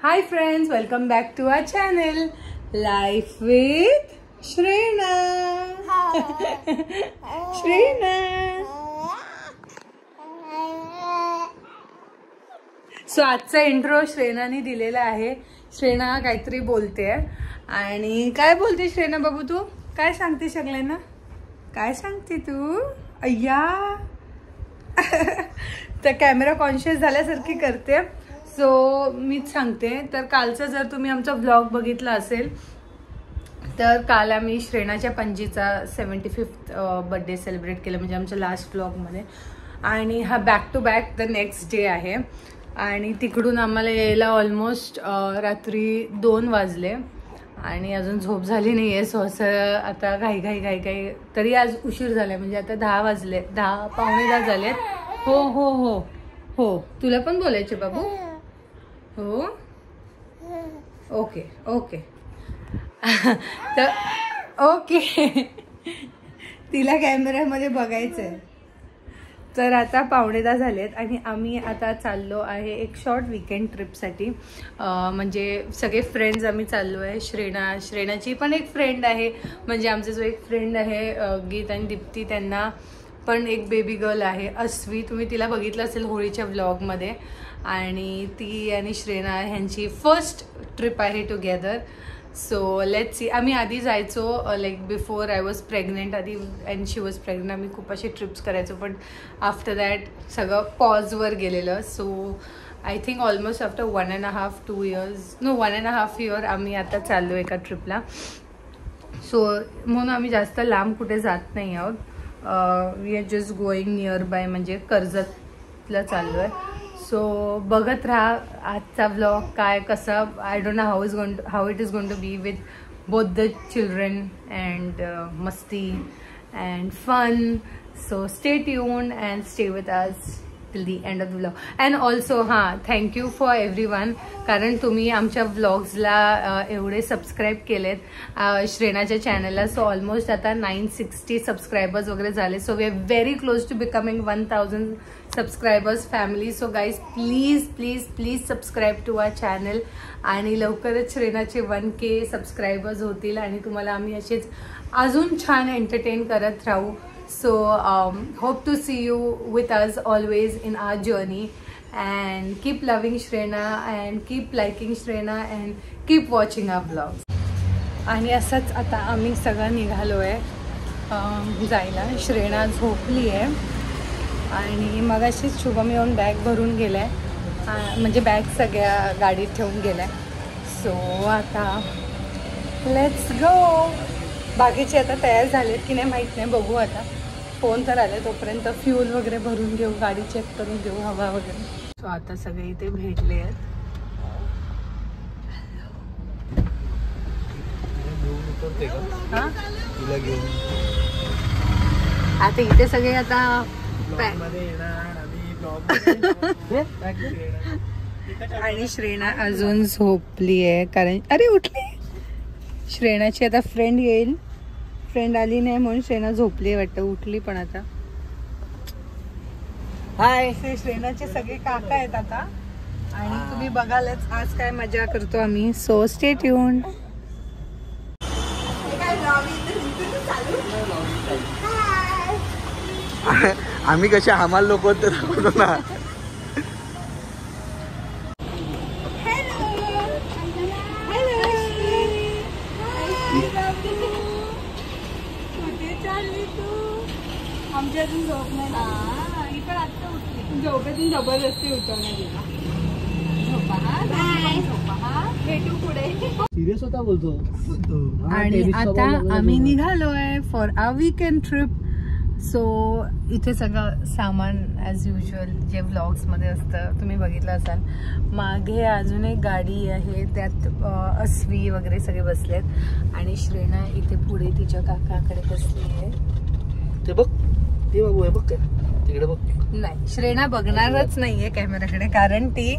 Hi friends, welcome back to our channel Life with Shrena. Shrena. So आजचा intro श्रेनाने दिलेला आहे. श्रेना काहीतरी बोलते आणि काय बोलते श्रेना बाबू? तू काय सांगते सगळ्यांना? काय सांगते तू? अय्या तर कॅमेरा कॉन्शियस झाल्यासारखी करते. सो मीच सांगते. तर कालचा जर तुम्ही आमचा व्लॉग बघितला असेल तर काल आम्ही श्रेनाच्या पणजीचा 75th बर्थडे सेलिब्रेट केलं, म्हणजे आमच्या लास्ट व्लॉगमध्ये. आणि हा back to back the next day आहे. आणि तिकडून आम्हाला यायला ऑलमोस्ट रात्री 2 वाजले आणि अजून झोप झाली नाही आहे. सो असं आता घाई तरी आज उशीर झाला, म्हणजे आता 10 वाजले, 10 पावणे 10 झालेत. हो हो हो हो, तुला पण बोलायचे बाबू? हो ओके ओके तर ओके तिला कॅमेऱ्यामध्ये बघायचंय. तर आता पावणे 10 झालेत आणि आम्ही आता चाललो आहे एक शॉर्ट वीकेंड ट्रिपसाठी. म्हणजे सगळे फ्रेंड्स आम्ही चाललो आहे. श्रेनाची पण एक फ्रेंड आहे, म्हणजे आमचा जो एक फ्रेंड आहे गीत आणि दीप्ती, त्यांना पण एक बेबी गर्ल आहे अस्वी. तुम्ही तिला बघितलं असेल होळीच्या व्लॉगमध्ये. आणि ती आणि श्रेना ह्यांची फर्स्ट ट्रिप आहे टुगेदर. So let's see. आम्ही आधी जायचो like before I was pregnant, आधी अँड शी वॉज प्रेग्नेंट. आम्ही खूप असे ट्रिप्स करायचो, पण आफ्टर दॅट सगळं पॉजवर गेलेलं. So I think almost after 1.5-2 years, no 1.5 year आम्ही आता चाललो एका ट्रिपला. सो म्हणून आम्ही जास्त लांब कुठे जात नाही आहोत. We are just going nearby, म्हणजे कर्जतला चाललो आहे. सो बघत राहा आजचा व्लॉग काय कसा. I don't know how it is going to be with both the children and मस्ती and fun. So stay tuned and stay with us till the end of the vlog. And also thank you for everyone, कारण तुम्ही आमच्या व्लॉग्सला एवढे subscribe केलेत श्रेनाच्या चॅनलला. So almost आता 960 subscribers वगैरे झाले. So we are very close to becoming 1000 subscribers family. So guys please please please subscribe to our channel. आणि लवकरच श्रेनाचे 1K सबस्क्रायबर्स होतील आणि तुम्हाला आम्ही असेच अजून छान एंटरटेन करत राहू. So hope to see you with us always in our journey, and keep loving Shrena and keep liking Shrena and keep watching our vlogs. आणि असंच आता आम्ही सगळं निघालो आहे जायला. श्रेना झोपली आहे आणि मगाशीच शुभम येऊन बॅग भरून गेलाय, म्हणजे बॅग सगळ्या गाडीत ठेवून गेलाय. सो आता लेट्स गो. बाकीचे आता तयार झालेत की नाही माहीत नाही, बघू आता. फोन तर आले, तोपर्यंत फ्यूल वगैरे भरून घेऊ, गाडी चेक करून घेऊ, हवा वगैरे. सो आता सगळे इथे भेटले आहेत. आता इथे सगळे आता आणि श्रेना अजून झोपली आहे, कारण अरे उठली. श्रेनाची आता फ्रेंड येईल, फ्रेंड आली नाही म्हणून श्रेना झोपली वाटतं. उठली पण आता. हाय, श्रेनाचे सगळे काका आहेत आता आणि तुम्ही बघालच आज काय मजा करतो आम्ही. So stay tuned. आम्ही कसे हमाल लोक होते ना. आमची अजून झोप नाही. इकडे आत्ता उठली. झोपेतून जबरदस्ती उठवण्यात दिला. झोपा भेटू पुढे. सिरियस होता बोलतो. आणि आता आम्ही निघालोय for a weekend trip. So इथे सगळं सामान ॲज युजल जे व्लॉग्समध्ये असतं तुम्ही बघितलं असाल. मागे अजून एक गाडी आहे, त्यात अस्वी वगैरे सगळे बसलेत आणि श्रेना इथे पुढे तिच्या काकाकडे बसली आहे. ते बघ, ते बाबू आहे बघ, काय तिकडे बघ. नाही, श्रेना बघणारच नाहीये कॅमेराकडे, कारण ती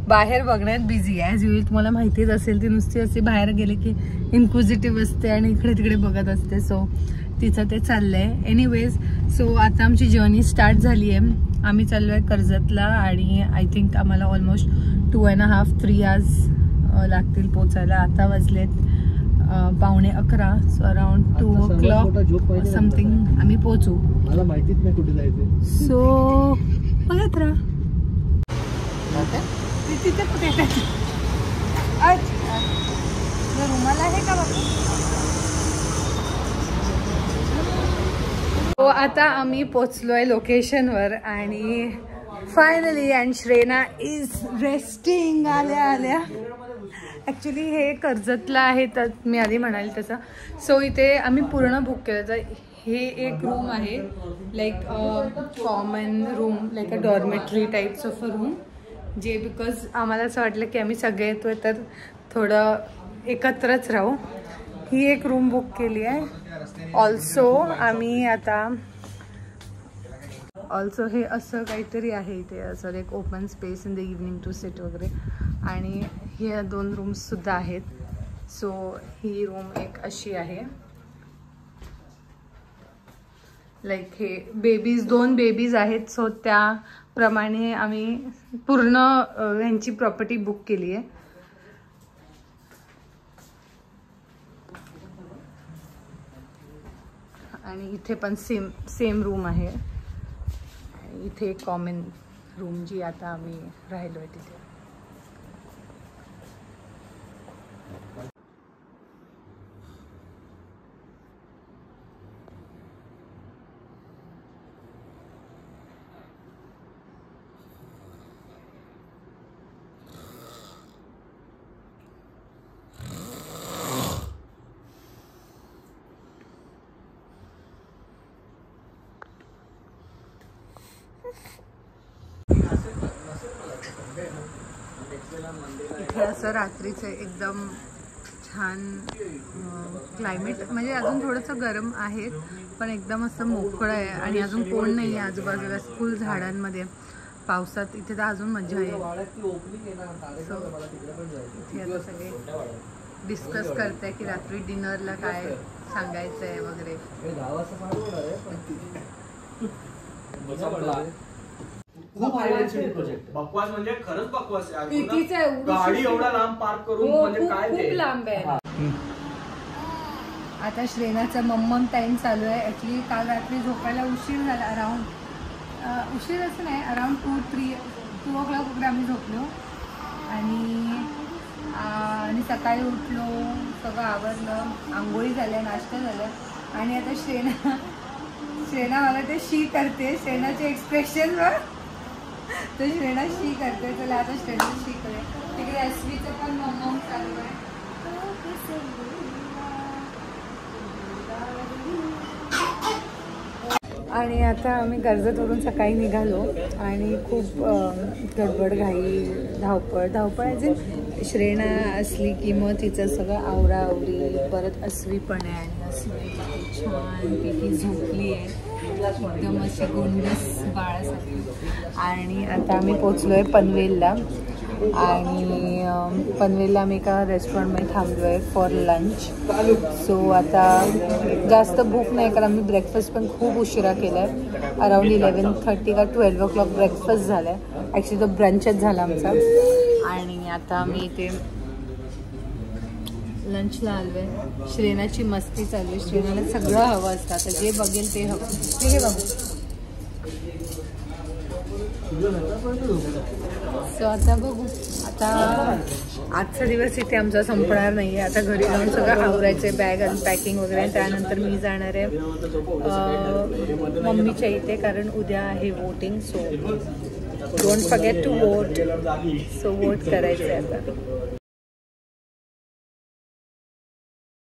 बाहेर बघण्यात बिझी आहे. ॲज युजल तुम्हाला माहितीच असेल, ती नुसती अशी बाहेर गेले की इन्क्विजिटिव्ह असते आणि इकडे तिकडे बघत असते. सो तिचं ते चाललंय. एनिवेज, सो आता आमची जर्नी स्टार्ट झाली आहे. आम्ही चाललो आहे कर्जतला आणि आय थिंक आम्हाला ऑलमोस्ट 2.5-3 hours लागतील पोचायला. आता वाजलेत 11:15, सो अराउंड 2 o'clock समथिंग आम्ही पोचू. मला माहितीच नाही कुठे जायचं. सो बघत राहा. तिथे कुठे रुमाल आहे का बाबा? हो, आता आम्ही पोचलोय लोकेशनवर आणि फायनली अँड श्रेना इज रेस्टिंग. आल्या ॲक्च्युली हे कर्जतला आहे, तर मी आधी म्हणाले तसं. सो इथे आम्ही पूर्ण बुक केलं. तर हे एक रूम आहे, like common room, like a dormitory types of a room, जे बिकॉज आम्हाला असं वाटलं की आम्ही सगळे येतोय तर थोडं एकत्रच राहू. ही एक रूम बुक केली आहे. ऑल्सो आम्ही आता हे असं काहीतरी आहे इथे, असं एक open space in the evening to sit वगैरे. आणि हे 2 रूम्ससुद्धा आहेत. सो ही रूम एक अशी आहे, लाईक हे बेबीज 2 बेबीज आहेत. सो त्याप्रमाणे आम्ही पूर्ण ह्यांची प्रॉपर्टी बुक केली आहे. आणि इथे पण सेम रूम आहे. इथे एक कॉमन रूम जी आता आम्ही राहिलो आहे तिथे. इथे असं रात्रीचं एकदम छान क्लायमेट, म्हणजे अजून थोडंसं गरम आहे पण एकदम असं मोकळं आहे. आणि अजून कोण नाही आहे आजूबाजूला, फुल झाडांमध्ये. पावसात इथे तर अजून मजा येईल. इथे आता सगळे डिस्कस करताय की रात्री डिनरला काय सांगायचं आहे वगैरे. खूप हाय डेन्सिटी प्रोजेक्ट. बकवास म्हणजे खरंच बकवास आहे. कितीच आहे? गाडी एवढा लांब पार्क करून म्हणजे काय खूप लांब आहे. आता श्रेनाचा मम्मम टाइम चालू आहे. ॲक्च्युली काल रात्री झोपायला उशीर झाला, अराउंड उशीर असं नाही, अराउंड 2 o'clock वगैरे आम्ही झोपलो. आणि सकाळी उठलो, सगळं आवरलं, आंघोळी झाल्या, नाश्ता झाला. आणि आता श्रेना मला ते शी करते, श्रेनाचे एक्सप्रेशन वर तर श्रेना शी करते. चला आता श्रेना शी करे. तिकडे एसवीचं पण मम्मम चालू आहे. आणि आता आम्ही कर्जतवरून सकाळी निघालो आणि खूप गडबड घाई धावपळ अजून श्रेना असली की मग तिचं सगळं आवराआवरी, परत अस्वी पण आहे. आणि अस्वी छानपैकी झोपली आहे एकदम अशी गोंडस बाळासाठी. आणि आता आम्ही पोचलो आहे पनवेलला. आणि पनवेलला आम्ही एका रेस्टॉरंटमध्ये थांबलो आहे फॉर लंच. सो आता जास्त भूक नाही, कारण आम्ही ब्रेकफास्ट पण खूप उशिरा केला आहे. अराउंड 11:30 का 12 o'clock ब्रेकफास्ट झाला आहे. ॲक्च्युली तो ब्रंचच झाला आमचा. आणि आता आम्ही इथे लंचला आलो आहे. श्रेनाची मस्ती चालू आहे. श्रेनाला सगळं हवं असतं, आता जे बघेल ते हवं. ते हे बघू. सो आता बघू. आता आजचा दिवस इथे आमचा संपणार नाही आहे. आता घरी जाऊन सगळं आवरायचं आहे, बॅग अनपॅकिंग वगैरे. त्यानंतर मी जाणार आहे मम्मीच्या इथे, कारण उद्या आहे voting. So don't forget to vote. So vote करायचं आहे आता.